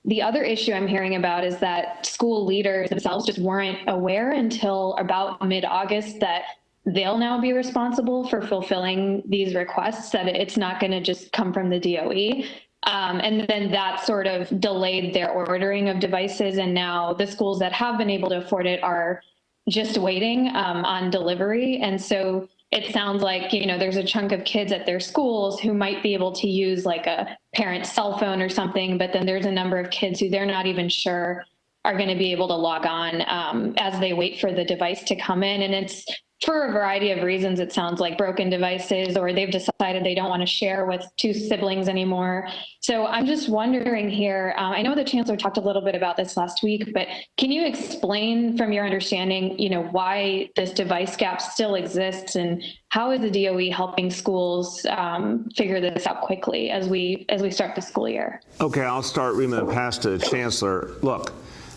the other issue I'm hearing about is that school leaders themselves just weren't aware until about mid-August that they'll now be responsible for fulfilling these requests, that it's not going to just come from the DOE. And then that sort of delayed their ordering of devices. And now the schools that have been able to afford it are just waiting on delivery. And so it sounds like, there's a chunk of kids at their schools who might be able to use like a parent's cell phone or something, but then there's a number of kids who they're not even sure are going to be able to log on as they wait for the device to come in. And it's for a variety of reasons. It sounds like broken devices, or they've decided they don't want to share with two siblings anymore. So I'm just wondering here, I know the chancellor talked a little bit about this last week, but can you explain from your understanding, why this device gap still exists, and how is the DOE helping schools figure this out quickly as we start the school year? Okay, I'll start, Rima, and pass to the chancellor. Look,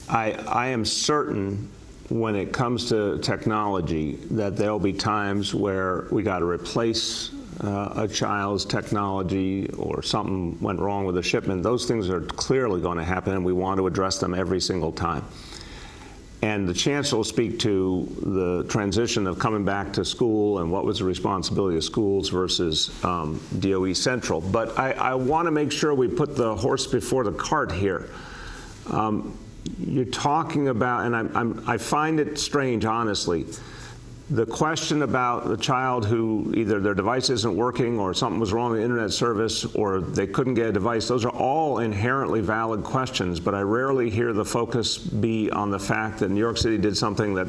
I am certain when it comes to technology that there'll be times where we got to replace a child's technology, or something went wrong with a shipment. Those things are clearly going to happen, and we want to address them every single time. And the chancellor will speak to the transition of coming back to school and what was the responsibility of schools versus DOE Central. But I want to make sure we put the horse before the cart here. You're talking about, and I find it strange, honestly, the question about the child who either their device isn't working, or something was wrong with the internet service, or they couldn't get a device. Those are all inherently valid questions, but I rarely hear the focus be on the fact that New York City did something that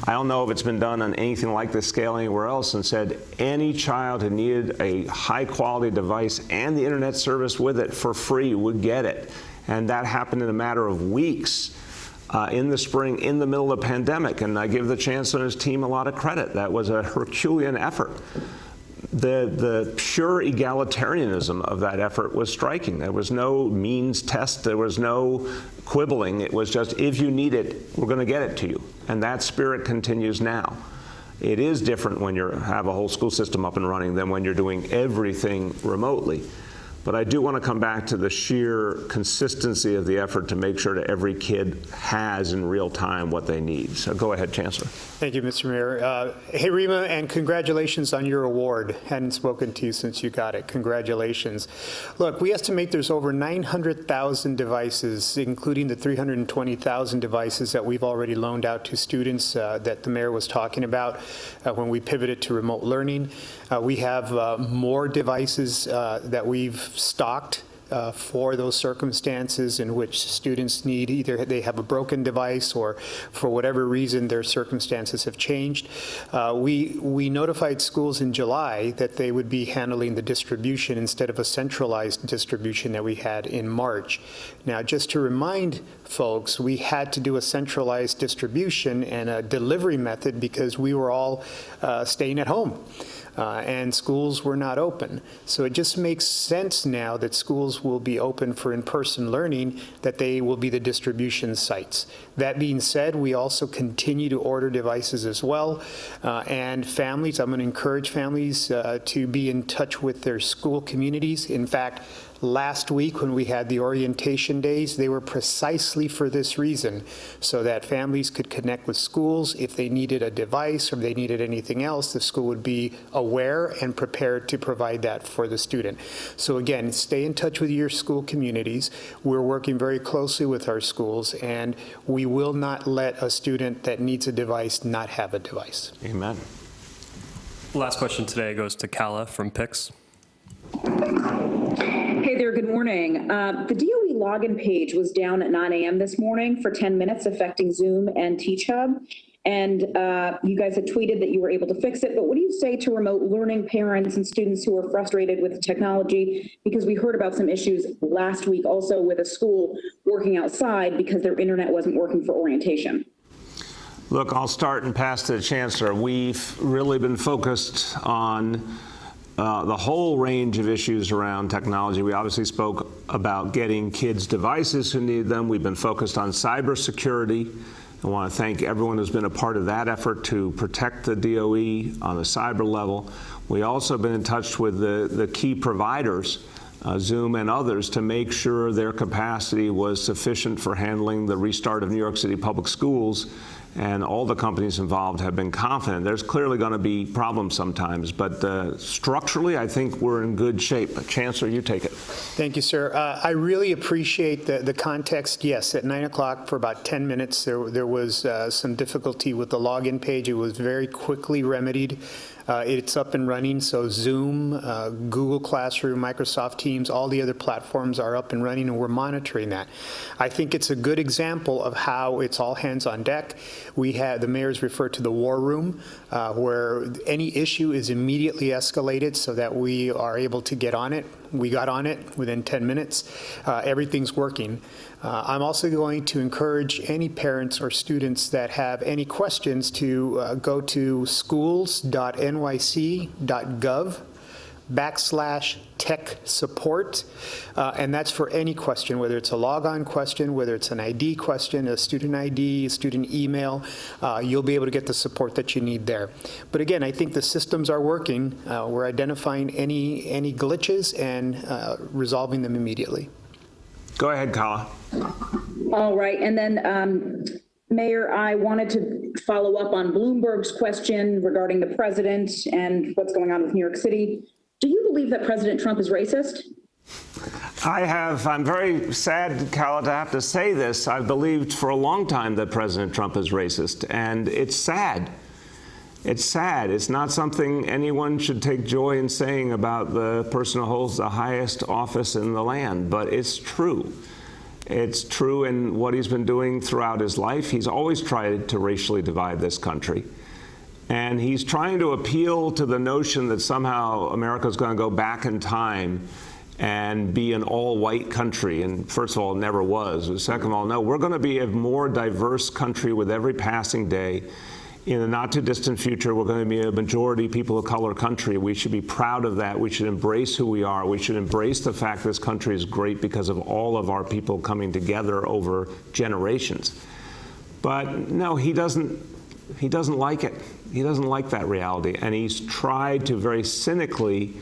I don't know if it's been done on anything like this scale anywhere else, and said any child who needed a high quality device and the internet service with it for free would get it. And that happened in a matter of weeks in the spring, in the middle of the pandemic. And I give the chancellor and his team a lot of credit. That was a Herculean effort. The pure egalitarianism of that effort was striking. There was no means test. There was no quibbling. It was just, if you need it, we're going to get it to you. And that spirit continues now. It is different when you have a whole school system up and running than when you're doing everything remotely. But I do want to come back to the sheer consistency of the effort to make sure that every kid has in real time what they need. So go ahead, Chancellor. Thank you, Mr. Mayor. Hey, Rima, and congratulations on your award. Hadn't spoken to you since you got it. Congratulations. Look, we estimate there's over 900,000 devices, including the 320,000 devices that we've already loaned out to students that the mayor was talking about when we pivoted to remote learning. We have more devices that we've stocked for those circumstances in which students need, either they have a broken device or for whatever reason their circumstances have changed. We notified schools in July that they would be handling the distribution instead of a centralized distribution that we had in March. Now, just to remind folks, we had to do a centralized distribution and a delivery method because we were all staying at home. And schools were not open. So it just makes sense now that schools will be open for in-person learning, that they will be the distribution sites. That being said, we also continue to order devices as well. And families, I'm going to encourage families to be in touch with their school communities. In fact, last week when we had the orientation days, they were precisely for this reason, so that families could connect with schools. If they needed a device or they needed anything else, the school would be aware and prepared to provide that for the student. So again, stay in touch with your school communities. We're working very closely with our schools, and we will not let a student that needs a device not have a device. Amen. Last question today goes to Kala from PICS. Hey there, good morning. The DOE login page was down at 9 a.m. this morning for 10 minutes, affecting Zoom and TeachHub. And you guys had tweeted that you were able to fix it, but what do you say to remote learning parents and students who are frustrated with the technology? Because we heard about some issues last week also with a school working outside because their internet wasn't working for orientation. Look, I'll start and pass to the chancellor. We've really been focused on the whole range of issues around technology. We obviously spoke about getting kids devices who need them. We've been focused on cybersecurity. I want to thank everyone who's been a part of that effort to protect the DOE on the cyber level. We also have been in touch with the key providers, Zoom and others, to make sure their capacity was sufficient for handling the restart of New York City public schools. And all the companies involved have been confident. There's clearly going to be problems sometimes, but structurally, I think we're in good shape. Chancellor, you take it. Thank you, sir. I really appreciate the context. Yes, at 9 o'clock for about 10 minutes, there was some difficulty with the login page. It was very quickly remedied. It's up and running, so Zoom, Google Classroom, Microsoft Teams, all the other platforms are up and running, and we're monitoring that. I think it's a good example of how it's all hands on deck. We have, the mayor's referred to the war room, where any issue is immediately escalated so that we are able to get on it. We got on it within 10 minutes. Everything's working. I'm also going to encourage any parents or students that have any questions to go to schools.nyc.gov/tech support, and that's for any question, whether it's a logon question, whether it's an ID question, a student ID, a student email. You'll be able to get the support that you need there. But again, I think the systems are working. We're identifying any glitches and resolving them immediately. Go ahead, Kala. All right, and then Mayor, I wanted to follow up on Bloomberg's question regarding the president and what's going on with New York City. Do you believe that President Trump is racist? I'm very sad, Kala, to have to say this. I've believed for a long time that President Trump is racist, and it's sad. It's sad. It's not something anyone should take joy in saying about the person who holds the highest office in the land, but it's true. It's true in what he's been doing throughout his life. He's always tried to racially divide this country. And he's trying to appeal to the notion that somehow America's going to go back in time and be an all-white country. And first of all, it never was. And second of all, no, we're going to be a more diverse country with every passing day. In the not-too-distant future, we're going to be a majority people of color country. We should be proud of that. We should embrace who we are. We should embrace the fact this country is great because of all of our people coming together over generations. But no, he doesn't like it. He doesn't like that reality. And he's tried to very cynically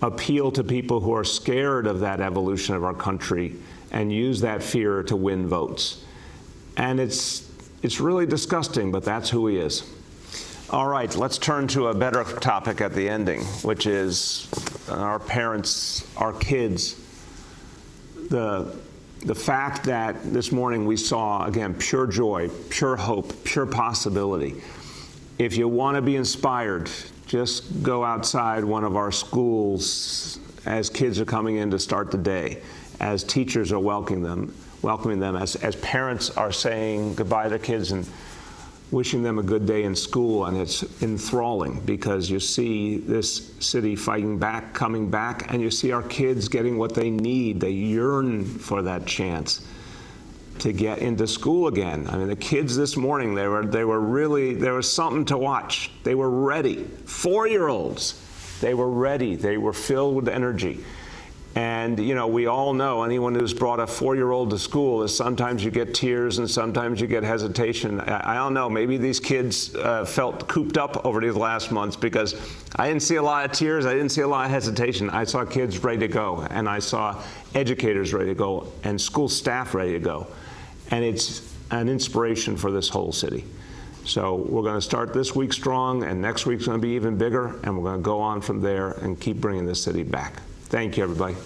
appeal to people who are scared of that evolution of our country and use that fear to win votes. And it's really disgusting, but that's who he is. All right, let's turn to a better topic at the ending, which is our parents, our kids. The fact that this morning we saw, again, pure joy, pure hope, pure possibility. If you want to be inspired, just go outside one of our schools as kids are coming in to start the day, as teachers are welcoming them, as parents are saying goodbye to kids and wishing them a good day in school. And it's enthralling because you see this city fighting back, coming back, and you see our kids getting what they need. They yearn for that chance to get into school again. I mean, the kids this morning, they were really, there was something to watch. They were ready. 4-year-olds, they were ready. They were filled with energy. And, you know, we all know, anyone who's brought a 4-year-old to school, is sometimes you get tears and sometimes you get hesitation. I don't know, maybe these kids felt cooped up over these last months, because I didn't see a lot of tears, I didn't see a lot of hesitation. I saw kids ready to go, and I saw educators ready to go, and school staff ready to go. And it's an inspiration for this whole city. So we're going to start this week strong, and next week's going to be even bigger, and we're going to go on from there and keep bringing this city back. Thank you, everybody.